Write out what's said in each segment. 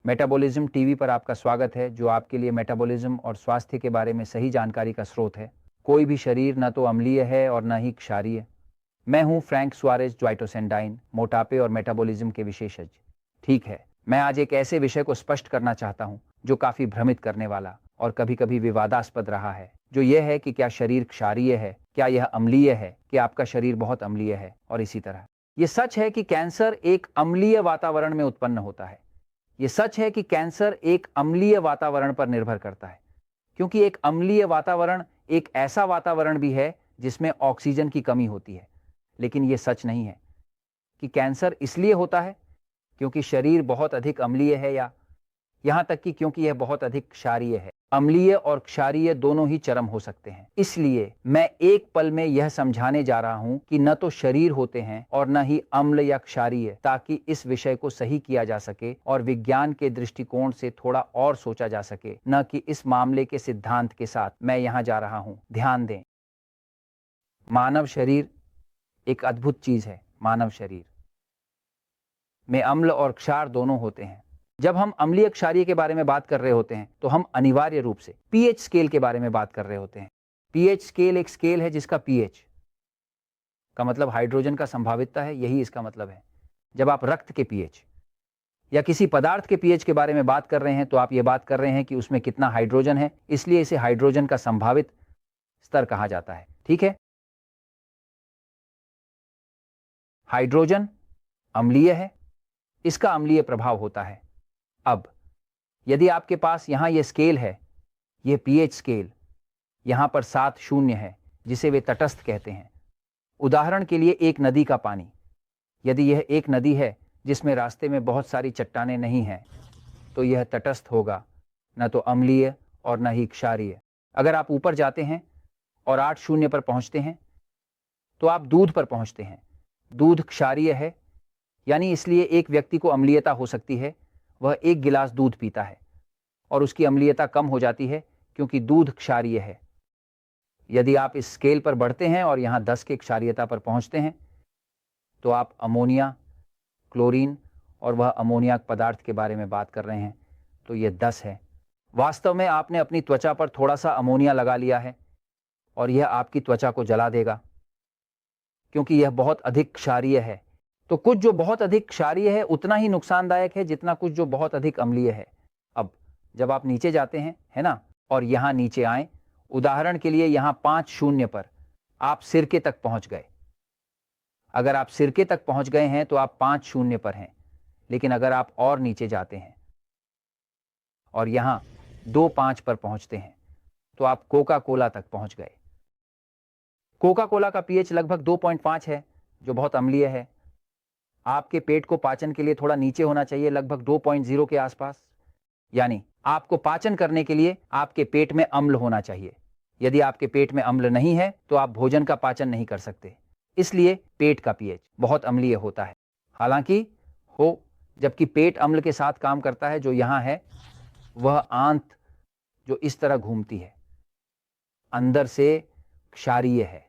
Metabolism TV पर आपका स्वागत है, जो आपके लिए मेटाबॉलिज्म और स्वास्थ्य के बारे में सही जानकारी का स्रोत है। कोई भी शरीर न तो अम्लीय है और न ही क्षारीय। मैं हूं फ्रैंक सुआरेज ज्वाइटोसेंडाइन, मोटापे और मेटाबॉलिज्म के विशेषज्ञ। ठीक है, मैं आज एक ऐसे विषय को स्पष्ट करना चाहता हूं जो काफी भ्रमित करने वाला और कभी कभी विवादास्पद रहा है, जो यह है कि क्या शरीर क्षारीय है, क्या यह अम्लीय है, कि आपका शरीर बहुत अम्लीय है और इसी तरह। यह सच है कि कैंसर एक अम्लीय वातावरण में उत्पन्न होता है। ये सच है कि कैंसर एक अम्लीय वातावरण पर निर्भर करता है, क्योंकि एक अम्लीय वातावरण एक ऐसा वातावरण भी है जिसमें ऑक्सीजन की कमी होती है। लेकिन ये सच नहीं है कि कैंसर इसलिए होता है क्योंकि शरीर बहुत अधिक अम्लीय है, या यहां तक कि क्योंकि यह बहुत अधिक क्षारीय है। अम्लीय और क्षारीय दोनों ही चरम हो सकते हैं। इसलिए मैं एक पल में यह समझाने जा रहा हूं कि न तो शरीर होते हैं और न ही अम्ल या क्षारीय, ताकि इस विषय को सही किया जा सके और विज्ञान के दृष्टिकोण से थोड़ा और सोचा जा सके, न कि इस मामले के सिद्धांत के साथ मैं यहां जा रहा हूं। ध्यान दें, मानव शरीर एक अद्भुत चीज है। मानव शरीर में अम्ल और क्षार दोनों होते हैं। जब हम अम्लीय क्षारीय के बारे में बात कर रहे होते हैं तो हम अनिवार्य रूप से पीएच स्केल के बारे में बात कर रहे होते हैं। पीएच स्केल एक स्केल है जिसका पीएच का मतलब हाइड्रोजन का संभावितता है। यही इसका मतलब है। जब आप रक्त के पीएच या किसी पदार्थ के पीएच के बारे में बात कर रहे हैं तो आप ये बात कर रहे हैं कि उसमें कितना हाइड्रोजन है, इसलिए इसे हाइड्रोजन का संभावित स्तर कहा जाता है। ठीक है, हाइड्रोजन अम्लीय है, इसका अम्लीय प्रभाव होता है। अब यदि आपके पास यहां यह स्केल है, यह पीएच स्केल, यहां पर 7 शून्य है जिसे वे तटस्थ कहते हैं। उदाहरण के लिए एक नदी का पानी, यदि यह एक नदी है जिसमें रास्ते में बहुत सारी चट्टानें नहीं हैं, तो यह तटस्थ होगा, न तो अम्लीय और न ही क्षारीय। अगर आप ऊपर जाते हैं और 8 शून्य पर पहुंचते हैं तो आप दूध पर पहुंचते हैं। दूध क्षारीय है, यानी इसलिए एक व्यक्ति को अम्लीयता हो सकती है। वह 1 गिलास दूध पीता है और उसकी अम्लीयता कम हो जाती है क्योंकि दूध क्षारीय है। यदि आप इस स्केल पर बढ़ते हैं और यहां 10 के क्षारीयता पर पहुंचते हैं तो आप अमोनिया, क्लोरीन और वह अमोनियाक पदार्थ के बारे में बात कर रहे हैं, तो यह 10 है। वास्तव में आपने अपनी त्वचा पर थोड़ा सा अमोनिया लगा लिया है और यह आपकी त्वचा को जला देगा क्योंकि यह बहुत अधिक क्षारीय है। तो कुछ जो बहुत अधिक क्षारीय है उतना ही नुकसानदायक है जितना कुछ जो बहुत अधिक अम्लीय है। अब जब आप नीचे जाते हैं, है ना, और यहां नीचे आए, उदाहरण के लिए यहां 5 शून्य पर आप सिरके तक पहुंच गए। अगर आप सिरके तक पहुंच गए हैं तो आप 5 शून्य पर हैं। लेकिन अगर आप और नीचे जाते हैं और यहां 2-5 पर पहुंचते हैं तो आप कोका कोला तक पहुंच गए। कोका कोला का पीएच लगभग 2.5 है, जो बहुत अम्लीय है। आपके पेट को पाचन के लिए थोड़ा नीचे होना चाहिए, लगभग 2.0 के आसपास। यानी आपको पाचन करने के लिए आपके पेट में अम्ल होना चाहिए। यदि आपके पेट में अम्ल नहीं है तो आप भोजन का पाचन नहीं कर सकते, इसलिए पेट का पीएच बहुत अम्लीय होता है। हालांकि जबकि पेट अम्ल के साथ काम करता है, जो यहां है वह आंत जो इस तरह घूमती है अंदर से क्षारीय है।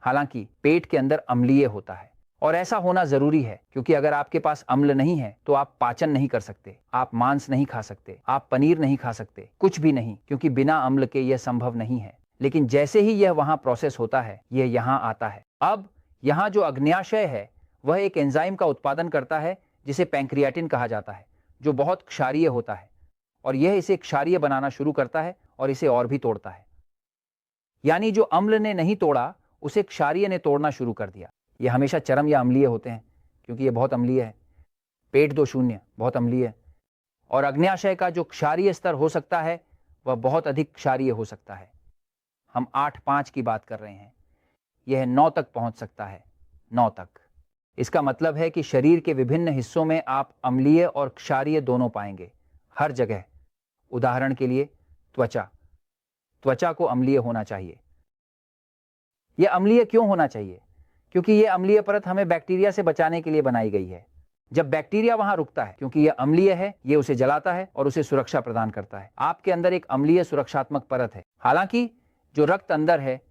हालांकि पेट के अंदर अम्लीय होता है और ऐसा होना जरूरी है, क्योंकि अगर आपके पास अम्ल नहीं है तो आप पाचन नहीं कर सकते, आप मांस नहीं खा सकते, आप पनीर नहीं खा सकते, कुछ भी नहीं, क्योंकि बिना अम्ल के यह संभव नहीं है। लेकिन जैसे ही यह वहां प्रोसेस होता है, यह यहां आता है। अब यहां जो अग्न्याशय है वह एक एंजाइम का उत्पादन करता है जिसे पैंक्रियाटिन कहा जाता है, जो बहुत क्षारीय होता है, और यह इसे क्षारीय बनाना शुरू करता है और इसे और भी तोड़ता है। यानी जो अम्ल ने नहीं तोड़ा उसे क्षारीय ने तोड़ना शुरू कर दिया। यह हमेशा चरम या अम्लीय होते हैं क्योंकि यह बहुत अम्लीय है। पेट 2 शून्य बहुत अम्लीय है, और अग्न्याशय का जो क्षारीय स्तर हो सकता है वह बहुत अधिक क्षारीय हो सकता है। हम 8.5 की बात कर रहे हैं, यह 9 तक पहुंच सकता है, 9 तक। इसका मतलब है कि शरीर के विभिन्न हिस्सों में आप अम्लीय और क्षारीय दोनों पाएंगे, हर जगह। उदाहरण के लिए त्वचा को अम्लीय होना चाहिए। यह अम्लीय क्यों होना चाहिए? क्योंकि यह अम्लीय परत हमें बैक्टीरिया से बचाने के लिए बनाई गई है। जब बैक्टीरिया वहां रुकता है, क्योंकि यह अम्लीय है, यह उसे जलाता है और उसे सुरक्षा प्रदान करता है। आपके अंदर एक अम्लीय सुरक्षात्मक परत है। हालांकि जो रक्त अंदर है,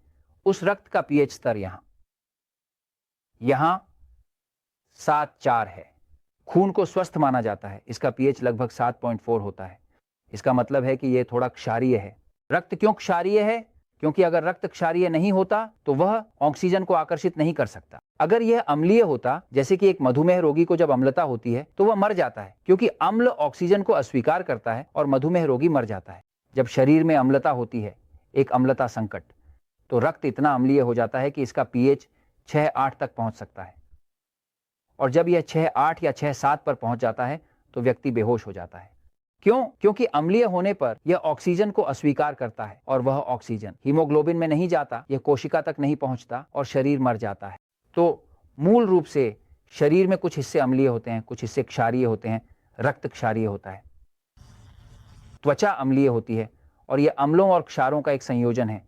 उस रक्त का पीएच स्तर यहां 7.4 है। खून को स्वस्थ माना जाता है, इसका पीएच लगभग 7.4 होता है। इसका मतलब है कि यह थोड़ा क्षारीय है। रक्त क्यों क्षारीय है? क्योंकि अगर रक्त क्षारीय नहीं होता तो वह ऑक्सीजन को आकर्षित नहीं कर सकता। अगर यह अम्लीय होता, जैसे कि एक मधुमेह रोगी को जब अम्लता होती है तो वह मर जाता है, क्योंकि अम्ल ऑक्सीजन को अस्वीकार करता है और मधुमेह रोगी मर जाता है। जब शरीर में अम्लता होती है, एक अम्लता संकट, तो रक्त इतना अम्लीय हो जाता है कि इसका पीएच 6-8 तक पहुंच सकता है। और जब यह 6-8 या 6-7 पर पहुंच जाता है तो व्यक्ति बेहोश हो जाता है। क्यों? क्योंकि अम्लीय होने पर यह ऑक्सीजन को अस्वीकार करता है और वह ऑक्सीजन हीमोग्लोबिन में नहीं जाता, यह कोशिका तक नहीं पहुंचता और शरीर मर जाता है। तो मूल रूप से शरीर में कुछ हिस्से अम्लीय होते हैं, कुछ हिस्से क्षारीय होते हैं। रक्त क्षारीय होता है, त्वचा अम्लीय होती है और यह अम्लों और क्षारों का एक संयोजन है।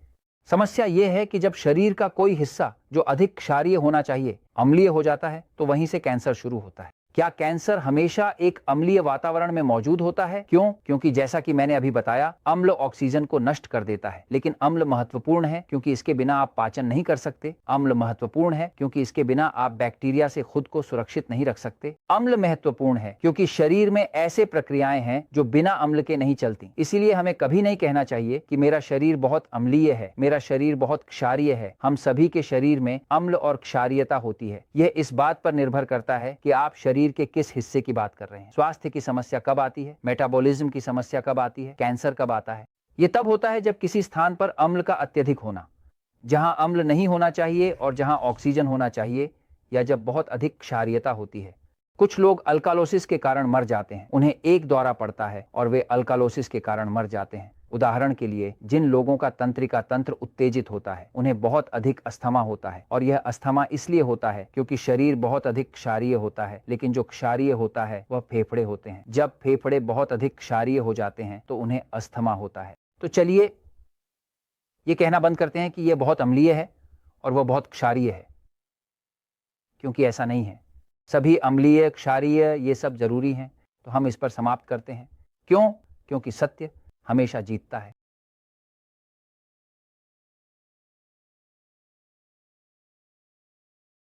समस्या यह है कि जब शरीर का कोई हिस्सा जो अधिक क्षारीय होना चाहिए अम्लीय हो जाता है तो वहीं से कैंसर शुरू होता है। क्या कैंसर हमेशा एक अम्लीय वातावरण में मौजूद होता है? क्यों? क्योंकि जैसा कि मैंने अभी बताया, अम्ल ऑक्सीजन को नष्ट कर देता है। लेकिन अम्ल महत्वपूर्ण है क्योंकि इसके बिना आप पाचन नहीं कर सकते। अम्ल महत्वपूर्ण है क्योंकि इसके बिना आप बैक्टीरिया से खुद को सुरक्षित नहीं रख सकते। अम्ल महत्वपूर्ण है क्योंकि शरीर में ऐसे प्रक्रियाएं हैं जो बिना अम्ल के नहीं चलती। इसीलिए हमें कभी नहीं कहना चाहिए कि मेरा शरीर बहुत अम्लीय है, मेरा शरीर बहुत क्षारीय है। हम सभी के शरीर में अम्ल और क्षारीयता होती है। यह इस बात पर निर्भर करता है कि आप शरीर के किस हिस्से की बात कर रहे हैं। स्वास्थ्य की समस्या कब आती है, मेटाबॉलिज्म की समस्या कब आती है, कैंसर कब आता है? यह तब होता है जब किसी स्थान पर अम्ल का अत्यधिक होना, जहां अम्ल नहीं होना चाहिए और जहां ऑक्सीजन होना चाहिए, या जब बहुत अधिक क्षारीयता होती है। कुछ लोग अल्कालोसिस के कारण मर जाते हैं, उन्हें एक दौरा पड़ता है और वे अल्कालोसिस के कारण मर जाते हैं। उदाहरण के लिए, जिन लोगों का तंत्रिका तंत्र उत्तेजित होता है उन्हें बहुत अधिक अस्थमा होता है, और यह अस्थमा इसलिए होता है क्योंकि शरीर बहुत अधिक क्षारीय होता है। लेकिन जो क्षारीय होता है वह फेफड़े होते हैं। जब फेफड़े बहुत अधिक क्षारीय हो जाते हैं तो उन्हें अस्थमा होता है। तो चलिए ये कहना बंद करते हैं कि यह बहुत अम्लीय है और वह बहुत क्षारीय है, क्योंकि ऐसा नहीं है। सभी अम्लीय, क्षारीय ये सब जरूरी हैं। तो हम इस पर समाप्त करते हैं। क्यों? क्योंकि सत्य हमेशा जीतता है।